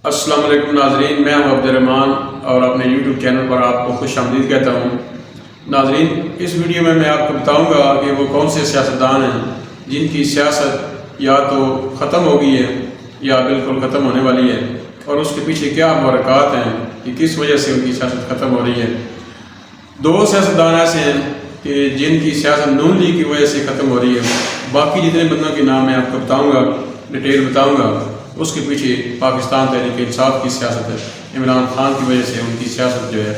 السلام علیکم ناظرین، میں ہوں عبد الرحمان اور اپنے یوٹیوب چینل پر آپ کو خوش آمدید کہتا ہوں۔ ناظرین، اس ویڈیو میں آپ کو بتاؤں گا کہ وہ کون سے سیاستدان ہیں جن کی سیاست یا تو ختم ہو گئی ہے یا بالکل ختم ہونے والی ہے، اور اس کے پیچھے کیا محرکات ہیں کہ کس وجہ سے ان کی سیاست ختم ہو رہی ہے۔ دو سیاستدان ایسے ہیں کہ جن کی سیاست نون لیگ کی وجہ سے ختم ہو رہی ہے۔ باقی جتنے بندوں کے نام میں آپ کو بتاؤں گا، ڈیٹیل بتاؤں گا، اس کے پیچھے پاکستان تحریک انصاف کی سیاست ہے۔ عمران خان کی وجہ سے ان کی سیاست جو ہے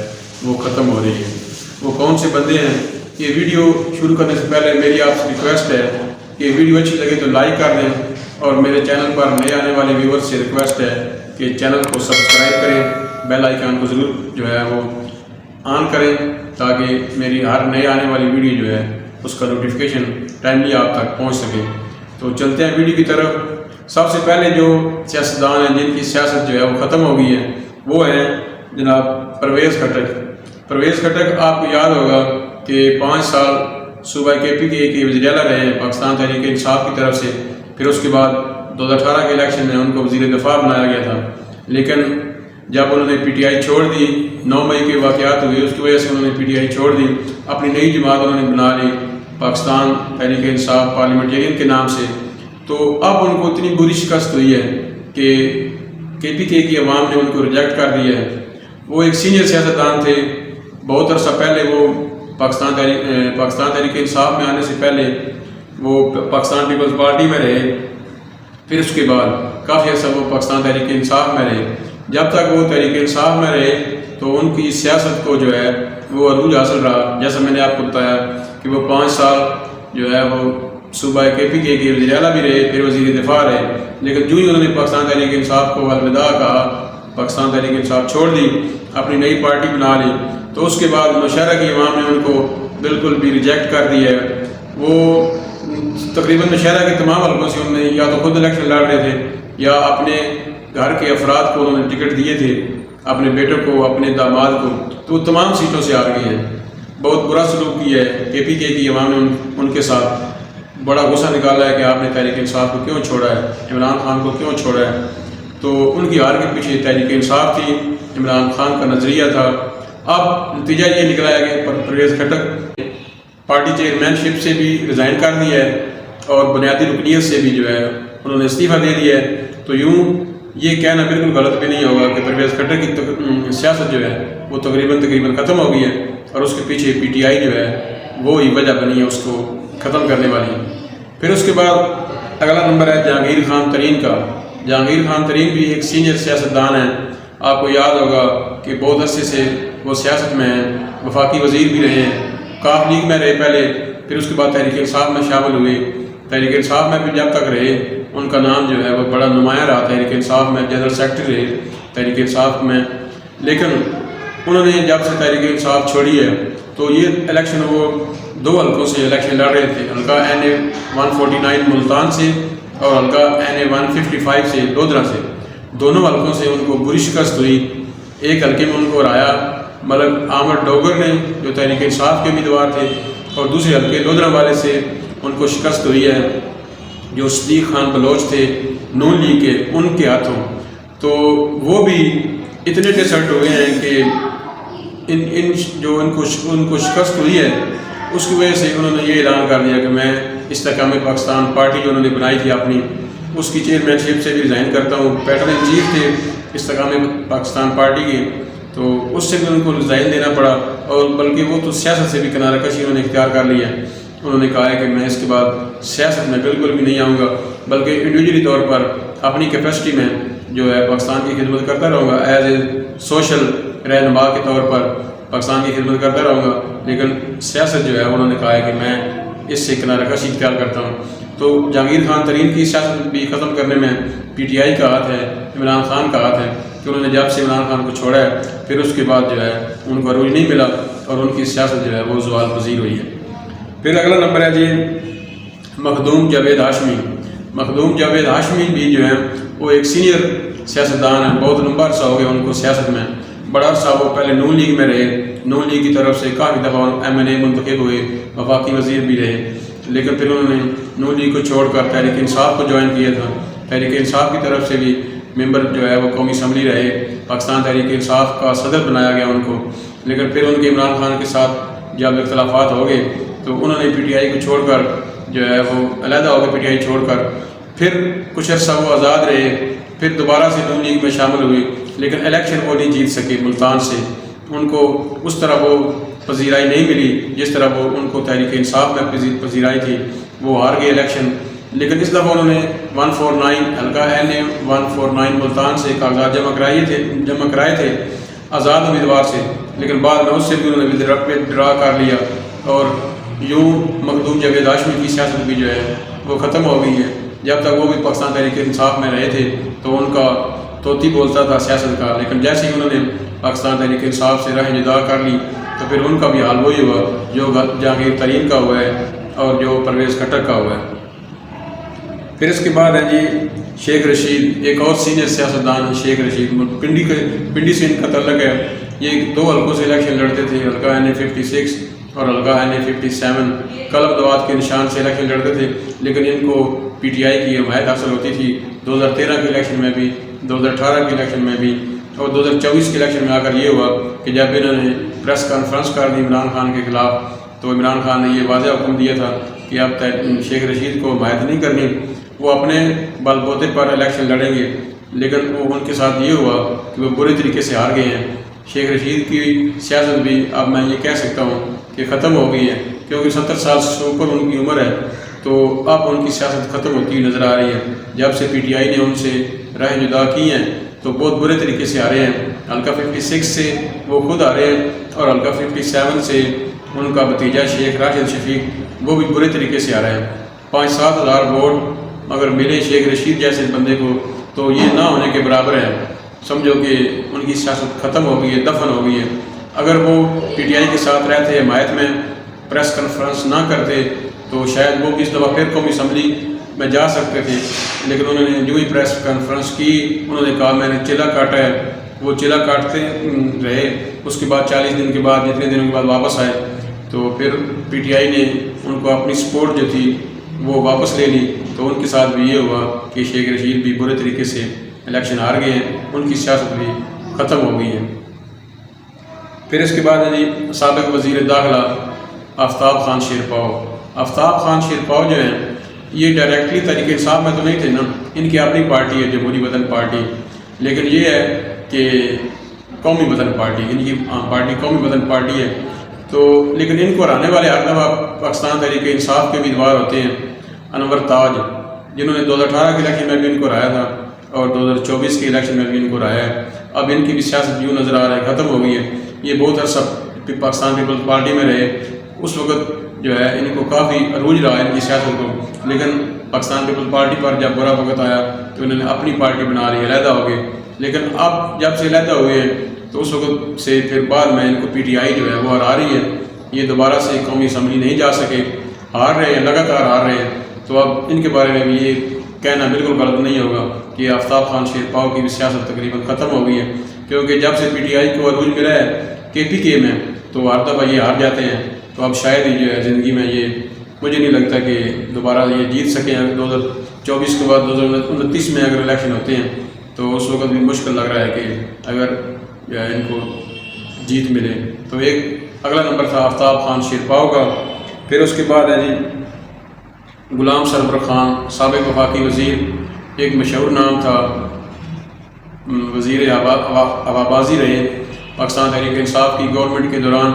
وہ ختم ہو رہی ہے۔ وہ کون سے بندے ہیں؟ یہ ویڈیو شروع کرنے سے پہلے میری آپ سے ریکویسٹ ہے کہ ویڈیو اچھی لگے تو لائک کر دیں، اور میرے چینل پر نئے آنے والے ویور سے ریکویسٹ ہے کہ چینل کو سبسکرائب کریں، بیل آئیکن کو ضرور جو ہے وہ آن کریں تاکہ میری ہر نئے آنے والی ویڈیو جو ہے اس کا نوٹیفیکیشن ٹائملی آپ تک پہنچ سکے۔ تو چلتے ہیں ویڈیو کی طرف۔ سب سے پہلے جو سیاستدان ہیں جن کی سیاست جو ہے وہ ختم ہو گئی ہے وہ ہیں جناب پرویز خٹک۔ پرویز خٹک آپ کو یاد ہوگا کہ 5 سال صوبہ KP کے وزیر اعلیٰ رہے ہیں پاکستان تحریک انصاف کی طرف سے۔ پھر اس کے بعد 2018 کے الیکشن میں ان کو وزیر دفاع بنایا گیا تھا، لیکن جب انہوں نے PTI چھوڑ دی، 9 مئی کے واقعات ہوئے، اس کی وجہ سے انہوں نے PTI چھوڑ دی، اپنی نئی جماعت انہوں نے بنا لی پاکستان تحریک انصاف پارلیمنٹیرین کے نام سے۔ تو اب ان کو اتنی بری شکست ہوئی ہے کہ KPK کی عوام نے ان کو ریجیکٹ کر دیا ہے۔ وہ ایک سینئر سیاستدان تھے، بہت عرصہ پہلے وہ پاکستان تحریک انصاف میں آنے سے پہلے وہ پاکستان پیپلز پارٹی میں رہے، پھر اس کے بعد کافی عرصہ وہ پاکستان تحریک انصاف میں رہے۔ جب تک وہ تحریک انصاف میں رہے تو ان کی سیاست کو جو ہے وہ عروج حاصل رہا۔ جیسا میں نے آپ کو بتایا کہ وہ 5 سال جو ہے وہ صوبہ KPK کے وزیر اعلیٰ بھی رہے، پھر وزیر دفاع رہے، لیکن جو ہی انہوں نے پاکستان تحریک انصاف کو الوداع کہا، پاکستان تحریک انصاف چھوڑ دی، اپنی نئی پارٹی بنا لی، تو اس کے بعد نوشہرہ کی عوام نے ان کو بالکل بھی ریجیکٹ کر دیا ہے۔ وہ تقریباً نوشہرہ کے تمام حلقوں سے انہوں نے یا تو خود الیکشن لڑ رہے تھے یا اپنے گھر کے افراد کو انہوں نے ٹکٹ دیے تھے، اپنے بیٹے کو، اپنے داماد کو، تو وہ تمام سیٹوں سے ہار گئی ہے۔ بہت برا سلوک کیا ہے KPK کی عوام نے ان کے ساتھ، بڑا غصہ نکالا ہے کہ آپ نے تحریک انصاف کو کیوں چھوڑا ہے، عمران خان کو کیوں چھوڑا ہے۔ تو ان کی ہار کے پیچھے تحریک انصاف تھی، عمران خان کا نظریہ تھا۔ اب نتیجہ یہ نکلا ہے کہ پرویز خٹک پارٹی چیئرمین شپ سے بھی ریزائن کر دیا ہے اور بنیادی رکنیت سے بھی جو ہے انہوں نے استعفیٰ دے دیا ہے۔ تو یوں یہ کہنا بالکل غلط بھی نہیں ہوگا کہ پرویز خٹک کی سیاست جو ہے وہ تقریباً ختم ہو گئی ہے، اور اس کے پیچھے PTI جو ہے وہی وجہ بنی ہے اس کو ختم کرنے والی۔ پھر اس کے بعد اگلا نمبر ہے جہانگیر خان ترین کا۔ جہانگیر خان ترین بھی ایک سینئر سیاستدان ہیں۔ آپ کو یاد ہوگا کہ بہت عرصے سے وہ سیاست میں ہیں، وفاقی وزیر بھی رہے ہیں، کاف لیگ میں رہے پہلے، پھر اس کے بعد تحریک انصاف میں شامل ہوئے۔ تحریک انصاف میں بھی جب تک رہے ان کا نام جو ہے وہ بڑا نمایاں رہا، تحریک انصاف میں جنرل سیکرٹری رہے تحریک انصاف میں۔ لیکن انہوں نے جب سے تحریک انصاف چھوڑی ہے تو یہ الیکشن وہ 2 حلقوں سے الیکشن لڑ رہے تھے، حلقہ NA 149 ملتان سے اور حلقہ NA 155 سے دودھرا سے۔ دونوں حلقوں سے ان کو بری شکست ہوئی۔ ایک حلقے میں ان کو ہرایا ملک احمد ڈوگر نے جو تحریک انصاف کے امیدوار تھے، اور دوسرے حلقے دودھرا والے سے ان کو شکست ہوئی ہے جو صدیق خان بلوچ تھے نون لیگ کے، ان کے ہاتھوں۔ تو وہ بھی اتنے ڈسرٹ ہوئے ہیں کہ ان کو شکست ہوئی ہے، اس کی وجہ سے انہوں نے یہ اعلان کر دیا کہ میں استحکام پاکستان پارٹی جو انہوں نے بنائی تھی اپنی، اس کی چیئرمین شپ سے بھی ریزائن کرتا ہوں۔ پیٹرن ان چیف تھے استحکام پاکستان پارٹی کے، تو اس سے بھی ان کو ریزائن دینا پڑا، اور بلکہ وہ تو سیاست سے بھی کنارہ کشی انہوں نے اختیار کر لی ہے۔ انہوں نے کہا ہے کہ میں اس کے بعد سیاست میں بالکل بھی نہیں آؤں گا، بلکہ انڈیویجولی طور پر اپنی کیپیسٹی میں جو ہے پاکستان کی خدمت کرتا رہوں گا، ایز اے سوشل رہنما کے طور پر پاکستان کی خدمت کرتا رہوں گا، لیکن سیاست جو ہے انہوں نے کہا ہے کہ میں اس سے کنارہ کشی اختیار کرتا ہوں۔ تو جہانگیر خان ترین کی سیاست بھی ختم کرنے میں PTI کا ہاتھ ہے، عمران خان کا ہاتھ ہے، کہ انہوں نے جب سے عمران خان کو چھوڑا ہے پھر اس کے بعد جو ہے ان کو عروج نہیں ملا، اور ان کی سیاست جو ہے وہ زوال پذیر ہوئی ہے۔ پھر اگلا نمبر ہے جی مخدوم جاوید ہاشمی۔ مخدوم جاوید ہاشمی بھی جو ہیں وہ ایک سینئر سیاستدان ہیں، بہت لمبا عرصہ ہو گیا ان کو سیاست میں، بڑا عرصہ وہ پہلے نون لیگ میں رہے، نون لیگ کی طرف سے کافی دفعہ MNA منتخب ہوئے، وفاقی وزیر بھی رہے، لیکن پھر انہوں نے نون لیگ کو چھوڑ کر تحریک انصاف کو جوائن کیا تھا۔ تحریک انصاف کی طرف سے بھی ممبر جو ہے وہ قومی اسمبلی رہے، پاکستان تحریک انصاف کا صدر بنایا گیا ان کو، لیکن پھر ان کے عمران خان کے ساتھ جب اختلافات ہو گئے تو انہوں نے پی ٹی آئی کو چھوڑ کر جو ہے وہ علیحدہ ہو گئے، پی ٹی آئی چھوڑ کر پھر کچھ عرصہ وہ آزاد رہے، پھر دوبارہ سے نون لیگ میں شامل ہوئی، لیکن الیکشن وہ نہیں جیت سکے ملتان سے، ان کو اس طرح وہ پذیرائی نہیں ملی جس طرح وہ ان کو تحریک انصاف میں پذیرائی تھی، وہ ہار گئے الیکشن۔ لیکن اس دفعہ انہوں نے 149 حلقہ NA 149 ملتان سے کاغذات جمع کرائے تھے آزاد امیدوار سے، لیکن بعد میں اس سے بھی انہوں نے ودرا کر لیا، اور یوں مخدوم جاوید ہاشمی کی سیاست بھی جو ہے وہ ختم ہو گئی ہے۔ جب تک وہ بھی پاکستان تحریک انصاف میں رہے تھے تو ان کا طوطی بولتا تھا سیاست کا، لیکن جیسے ہی انہوں نے پاکستان تحریک انصاف سے راہ جدا کر لی تو پھر ان کا بھی حال وہی ہوا جو جہانگیر ترین کا ہوا ہے اور جو پرویز کھٹر کا ہوا ہے۔ پھر اس کے بعد ہے جی شیخ رشید، ایک اور سینئر سیاستدان ہے شیخ رشید، پنڈی سے ان کا تعلق ہے۔ یہ 2 حلقوں سے الیکشن لڑتے تھے، حلقہ NA 56 اور حلقہ NA 57، قلم دوات کے نشان سے الیکشن لڑتے تھے، لیکن ان کو پی ٹی آئی کی حمایت حاصل ہوتی تھی 2013 کے الیکشن میں بھی، 2018 کے الیکشن میں بھی، اور 2024 کے الیکشن میں آ کر یہ ہوا کہ جب انہوں نے پریس کانفرنس کر دی عمران خان کے خلاف تو عمران خان نے یہ واضح حکم دیا تھا کہ اب شیخ رشید کو حمایت نہیں کرنی، وہ اپنے بل بوتے پر الیکشن لڑیں گے، لیکن وہ ان کے ساتھ یہ ہوا کہ وہ برے طریقے سے ہار گئے ہیں۔ شیخ رشید کی سیاست بھی اب میں یہ کہہ سکتا ہوں کہ ختم ہو گئی ہے، کیونکہ 70 سال سے اوپر ان کی عمر ہے، تو اب ان کی سیاست ختم ہوتی نظر آ رہی ہے۔ جب سے پی ٹی آئی نے ان سے راہ جدا کی ہیں تو بہت برے طریقے سے ہارے ہیں۔ حلقہ 56 سے وہ خود ہارے ہیں، اور حلقہ 57 سے ان کا بھتیجا شیخ راشد شفیق وہ بھی برے طریقے سے ہارے ہیں۔ 5-7 ہزار ووٹ اگر ملے شیخ رشید جیسے بندے کو تو یہ نہ ہونے کے برابر ہے، سمجھو کہ ان کی سیاست ختم ہو گئی ہے، دفن ہو گئی ہے۔ اگر وہ پی ٹی آئی کے ساتھ رہتے، حمایت میں پریس کانفرنس نہ کرتے تو شاید وہ اس دفعہ پھر قومی اسمبلی میں جا سکتے تھے، لیکن انہوں نے جو ہی پریس کانفرنس کی انہوں نے کہا میں نے چلا کاٹا ہے، وہ چلا کاٹتے رہے، اس کے بعد 40 دن کے بعد جتنے دنوں کے بعد واپس آئے تو پھر پی ٹی آئی نے ان کو اپنی سپورٹ جو تھی وہ واپس لے لی، تو ان کے ساتھ بھی یہ ہوا کہ شیخ رشید بھی برے طریقے سے الیکشن ہار گئے ہیں، ان کی سیاست بھی ختم ہو گئی ہے۔ پھر اس کے بعد ہے جی سابق وزیر داخلہ آفتاب خان شیرپاؤ۔ آفتاب خان شیرپاؤ جو ہیں یہ ڈائریکٹلی تحریک انصاف میں تو نہیں تھے نا، ان کی اپنی پارٹی ہے جمہوری وطن پارٹی، لیکن یہ ہے کہ قومی وطن پارٹی، ان کی پارٹی قومی وطن پارٹی ہے، تو لیکن ان کو ہرانے والے ہر دفعہ پاکستان تحریک انصاف کے امیدوار ہوتے ہیں۔ انور تاج جنہوں نے 2018 کے الیکشن میں بھی ان کو ہرایا تھا اور 2024 کے الیکشن میں بھی ان کو ہرایا ہے، اب ان کی بھی سیاست یوں نظر آ رہا ہے ختم ہو گئی ہے۔ یہ بہت عرصہ پاکستان پیپلز پارٹی میں رہے، اس وقت جو ہے ان کو کافی عروج رہا ہے ان کی سیاست کو، لیکن پاکستان پیپلز پارٹی پر جب برا وقت آیا تو انہوں نے اپنی پارٹی بنا لی، علیحدہ ہو گئے، لیکن اب جب سے علیحدہ ہوئے ہیں تو اس وقت سے پھر بعد میں ان کو پی ٹی آئی جو ہے وہ ہرا رہی ہے، یہ دوبارہ سے قومی اسمبلی نہیں جا سکے، ہار رہے ہیں، لگاتار ہار رہے ہیں، تو اب ان کے بارے میں بھی یہ کہنا بالکل غلط نہیں ہوگا کہ آفتاب خان شیرپاؤ کی بھی سیاست تقریباً ختم ہو گئی ہے، کیونکہ جب سے پی ٹی آئی کو عروج ملا ہے کے پی کے میں تو ہر دفعہ یہ ہار جاتے ہیں، تو اب شاید ہی جو ہے زندگی میں یہ مجھے نہیں لگتا کہ دوبارہ یہ جیت سکیں۔ 2024 کے بعد 2029 میں اگر الیکشن ہوتے ہیں تو اس وقت بھی مشکل لگ رہا ہے کہ اگر جو ہے ان کو جیت ملے۔ تو ایک اگلا نمبر تھا آفتاب خان شیرپاؤ کا۔ پھر اس کے بعد ہے جی غلام سرور خان، سابق وفاقی وزیر، ایک مشہور نام تھا، وزیر آبادی رہے پاکستان تحریک انصاف کی گورنمنٹ کے دوران۔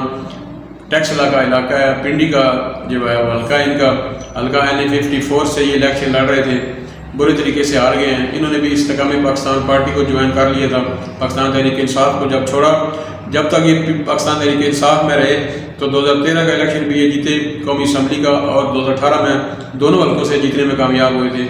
ٹیکس علاقہ ہے پنڈی کا جو ہے وہ حلقہ ان کا، حلقہ NA 54 سے یہ الیکشن لڑ رہے تھے، برے طریقے سے ہار گئے ہیں۔ انہوں نے بھی استحکام پاکستان پارٹی کو جوائن کر لیا تھا، پاکستان تحریک انصاف کو جب چھوڑا، جب تک یہ پاکستان تحریک انصاف میں رہے تو 2013 کا الیکشن بھی یہ جیتے قومی اسمبلی کا، اور 2018 میں دونوں حلقوں سے جیتنے میں کامیاب ہوئے تھے،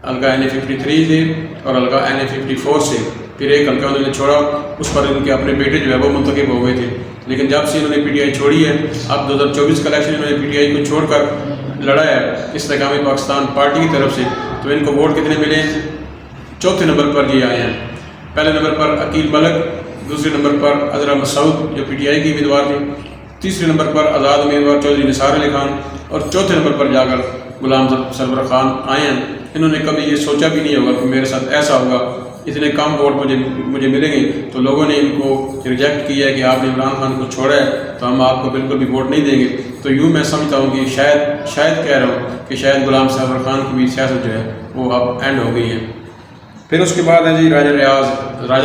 حلقہ NA 53 سے اور حلقہ NA 54 سے۔ پھر ایک حلقہ انہوں نے چھوڑا، اس پر ان کے اپنے بیٹے جو ہے وہ منتخب ہو گئے تھے، لیکن جب سے انہوں نے پی ٹی آئی چھوڑی ہے، اب 2024 کا الیکشن انہوں نے پی ٹی آئی کو چھوڑ کر لڑا ہے استحکام پاکستان پارٹی کی طرف سے، تو ان کو ووٹ کتنے ملے؟ چوتھے نمبر پر یہ آئے ہیں۔ پہلے نمبر پر عقیل ملک، دوسرے نمبر پر عذرا مسعود جو پی ٹی آئی کی امیدوار تھی، تیسرے نمبر پر آزاد امیدوار چودھری نثار علی خان، اور چوتھے نمبر پر جا کر غلام سرور خان آئے ہیں۔ انہوں نے کبھی یہ سوچا بھی نہیں ہوگا کہ میرے ساتھ ایسا ہوگا اتنے کم ووٹ مجھے ملیں گے، تو لوگوں نے ان کو ریجیکٹ کیا ہے کہ آپ نے عمران خان کو چھوڑا ہے تو ہم آپ کو بالکل بھی ووٹ نہیں دیں گے۔ تو یوں میں سمجھتا ہوں کہ شاید کہہ رہا ہوں کہ شاید غلام سرور خان کی بھی سیاست جو ہے وہ اب اینڈ ہو گئی ہے۔ پھر اس کے بعد ہے جی راجہ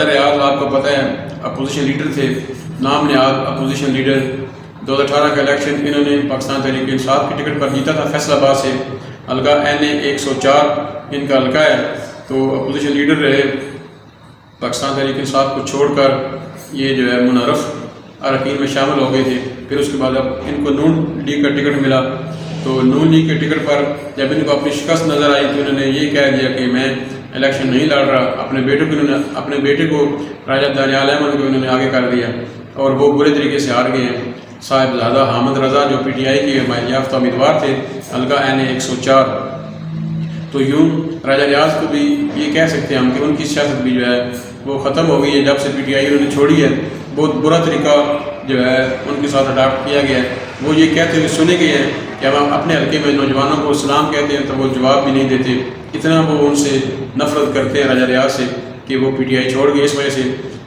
ریاض آپ کو پتہ ہے اپوزیشن لیڈر تھے، نام نہاد اپوزیشن لیڈر۔ 2018 کا الیکشن انہوں نے پاکستان تحریک انصاف کی ٹکٹ پر جیتا تھا فیصل آباد سے، حلقہ NA 104 ان کا حلقہ ہے، تو اپوزیشن لیڈر رہے۔ پاکستان تحریک انصاف کو چھوڑ کر یہ جو ہے منحرف اراکین میں شامل ہو گئے تھے۔ پھر اس کے بعد اب ان کو نون لیگ کا ٹکٹ ملا، تو نون لیگ کے ٹکٹ پر جب ان کو اپنی شکست نظر آئی تو انہوں نے یہ کہہ دیا کہ میں الیکشن نہیں لڑ رہا۔ اپنے بیٹے کو راجہ دانیال احمد کو انہوں نے آگے کر دیا اور وہ برے طریقے سے ہار گئے ہیں۔ صاحبزادہ حامد رضا جو PTI کے حمایت یافتہ امیدوار تھے، حلقہ NA 104۔ تو یوں راجہ ریاض کو بھی یہ کہہ سکتے ہیں ہم کہ ان کی سیاست بھی جو ہے وہ ختم ہو گئی ہے جب سے PTI انہوں نے چھوڑی ہے۔ بہت برا طریقہ جو ہے ان کے ساتھ اڈاپٹ کیا گیا ہے۔ وہ یہ کہتے ہوئے سنے گئے ہیں کہ ہم اپنے حلقے میں نوجوانوں کو سلام کہتے ہیں تو وہ جواب بھی نہیں دیتے، اتنا وہ ان سے نفرت کرتے ہیں راجہ ریاض سے کہ وہ PTI چھوڑ گئی اس وجہ سے۔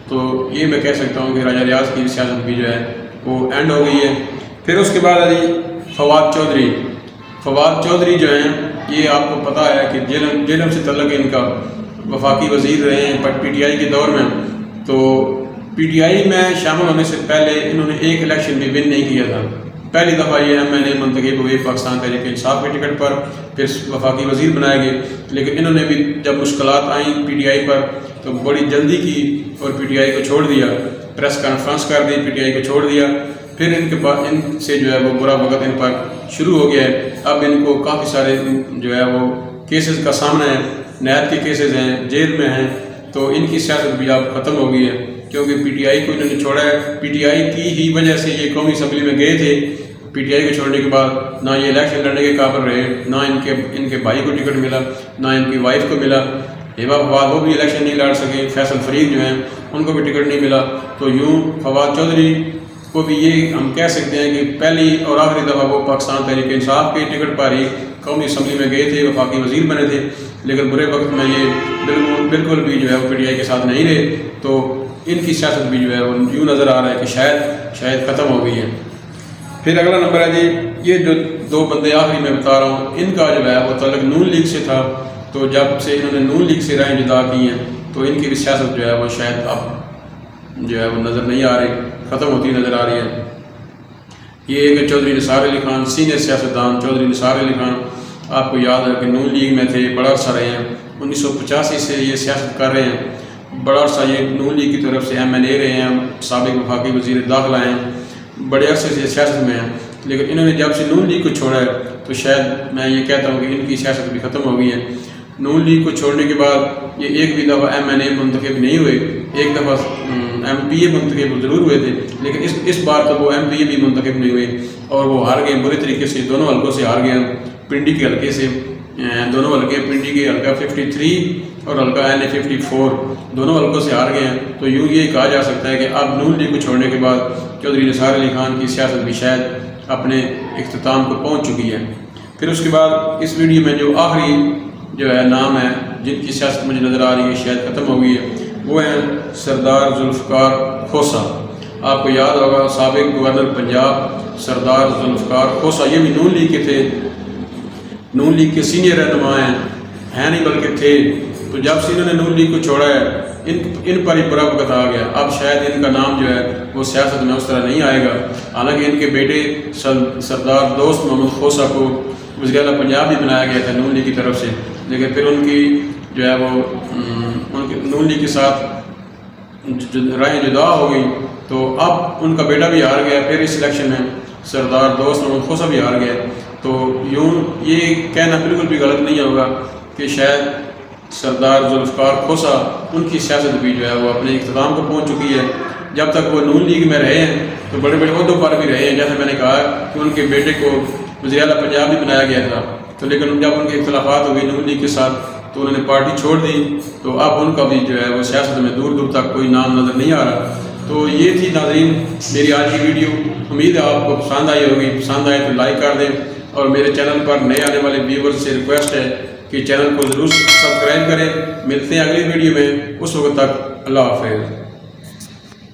تو یہ میں کہہ سکتا ہوں کہ راجہ ریاض کی سیاست بھی جو ہے وہ اینڈ ہو گئی ہے۔ پھر اس کے بعد علی فواد چودھری جو ہیں، یہ آپ کو پتہ ہے کہ جیلم سے تعلق ان کا وفاقی وزیر رہے ہیں PTI کے دور میں۔ تو PTI میں شامل ہونے سے پہلے انہوں نے ایک الیکشن بھی ون نہیں کیا تھا۔ پہلی دفعہ یہ MNA منتخب ہوئے پاکستان تحریک انصاف کے ٹکٹ پر، پھر وفاقی وزیر بنائے گئے، لیکن انہوں نے بھی جب مشکلات آئیں PTI پر تو بڑی جلدی کی اور PTI کو چھوڑ دیا، پریس کانفرنس کر دی، PTI کو چھوڑ دیا۔ پھر ان سے جو ہے وہ برا وقت ان پر شروع ہو گیا ہے۔ اب ان کو کافی سارے جو ہے وہ کیسز کا سامنا ہے، نیب کے کیسز ہیں، جیل میں ہیں، تو ان کی سیاست بھی اب ختم ہو گئی ہے کیونکہ PTI کو انہوں نے چھوڑا ہے۔ PTI کی ہی وجہ سے یہ قومی اسمبلی میں گئے تھے۔ PTI کو چھوڑنے کے بعد نہ یہ الیکشن لڑنے کے قابل رہے، نہ ان کے بھائی کو ٹکٹ ملا، نہ ان کی وائف کو ملا، ہبہ فواد وہ بھی الیکشن نہیں لڑ سکے، فیصل فرید جو ہیں ان کو بھی ٹکٹ نہیں ملا۔ تو یوں فواد چودھری کو بھی یہ ہم کہہ سکتے ہیں کہ پہلی اور آخری دفعہ وہ پاکستان تحریک انصاف کے ٹکٹ پر ہی قومی اسمبلی میں گئے تھے، وفاقی وزیر بنے تھے، لیکن برے وقت میں یہ بالکل بھی جو ہے وہ PTI کے ساتھ نہیں رہے۔ تو ان کی سیاست بھی جو ہے وہ یوں نظر آ رہا ہے کہ شاید ختم ہو گئی ہے۔ پھر اگلا نمبر ہے جی، یہ جو دو بندے آخری میں بتا رہا ہوں ان کا جو ہے وہ تعلق نون لیگ سے تھا، تو جب سے انہوں نے نون لیگ سے رائے جدا کی ہیں تو ان کی بھی سیاست جو ہے وہ شاید اب جو ہے وہ نظر نہیں آ رہی، ختم ہوتی نظر آ رہی ہے۔ یہ ایک چودھری نثار علی خان، سینئر سیاستدان چودھری نثار علی خان، آپ کو یاد ہے کہ نون لیگ میں تھے، بڑا عرصہ رہے ہیں، 1985 سے یہ سیاست کر رہے ہیں، بڑا عرصہ یہ نون لیگ کی طرف سے MNA رہے ہیں، سابق وفاقی وزیر داخلہ ہیں، بڑے عرصے سے سیاست میں ہیں، لیکن انہوں نے جب سے نون لیگ کو چھوڑا ہے تو شاید میں یہ کہتا ہوں کہ ان کی سیاست بھی ختم ہو گئی ہے۔ نون لیگ کو چھوڑنے کے بعد یہ ایک بھی دفعہ MNA منتخب نہیں ہوئے، ایک دفعہ MPA منتخب ضرور ہوئے تھے، لیکن اس بار تو وہ MPA بھی منتخب نہیں ہوئے اور وہ ہار گئے برے طریقے سے، دونوں حلقوں سے ہار گئے، پنڈی کے حلقے سے، دونوں حلقے پنڈی کے حلقہ 53 اور حلقہ NA 54 دونوں حلقوں سے ہار گئے ہیں۔ تو یوں یہ کہا جا سکتا ہے کہ اب نون لیگ کو چھوڑنے کے بعد چودھری نثار علی خان کی سیاست بھی شاید اپنے اختتام کو پہنچ چکی ہے۔ پھر اس کے بعد اس ویڈیو میں جو آخری جو ہے نام ہے جن کی سیاست مجھے نظر آ رہی ہے شاید ختم ہو گئی ہے، وہ ہیں سردار ذوالفقار کھوسہ۔ آپ کو یاد ہوگا سابق گورنر پنجاب سردار ذوالفقار کھوسہ، یہ بھی نون لیگ کے تھے، نون لیگ کے سینئر رہنما ہیں نہیں بلکہ تھے۔ تو جب سے انہوں نے نون لیگ کو چھوڑا ہے ان پر ہی برا وقت آ گیا، اب شاید ان کا نام جو ہے وہ سیاست میں اس طرح نہیں آئے گا۔ حالانکہ ان کے بیٹے سردار دوست محمد کھوسہ کو وزیر اعلیٰ پنجاب بھی بنایا گیا تھا نون لیگ کی طرف سے، لیکن پھر ان کی جو ہے وہ ان کے نون لیگ کے ساتھ راہیں جدا ہو گئی، تو اب ان کا بیٹا بھی ہار گیا، پھر اس الیکشن میں سردار دوست محمد کھوسہ بھی ہار گیا۔ تو یوں یہ کہنا بالکل بھی غلط نہیں ہوگا کہ شاید سردار ذوالفقار کھوسہ ان کی سیاست بھی جو ہے وہ اپنے اختتام کو پہنچ چکی ہے۔ جب تک وہ نون لیگ میں رہے ہیں تو بڑے بڑے عہدوں پر بھی رہے ہیں، جیسے میں نے کہا کہ ان کے بیٹے کو وزیر اعلیٰ پنجاب بھی بنایا گیا تھا، تو لیکن جب ان کے اختلافات ہو گئی نون لیگ کے ساتھ تو انہوں نے پارٹی چھوڑ دی، تو اب ان کا بھی جو ہے وہ سیاست میں دور دور تک کوئی نام نظر نہیں آ رہا۔ تو یہ تھی ناظرین میری آج کی ویڈیو، امید ہے آپ کو پسند آئی ہوگی، پسند آئے تو لائک کر دیں، اور میرے چینل پر نئے آنے والے ویورز سے ریکویسٹ ہے کہ چینل کو ضرور سبسکرائب کریں۔ ملتے ہیں اگلی ویڈیو میں، اس وقت تک اللہ حافظ۔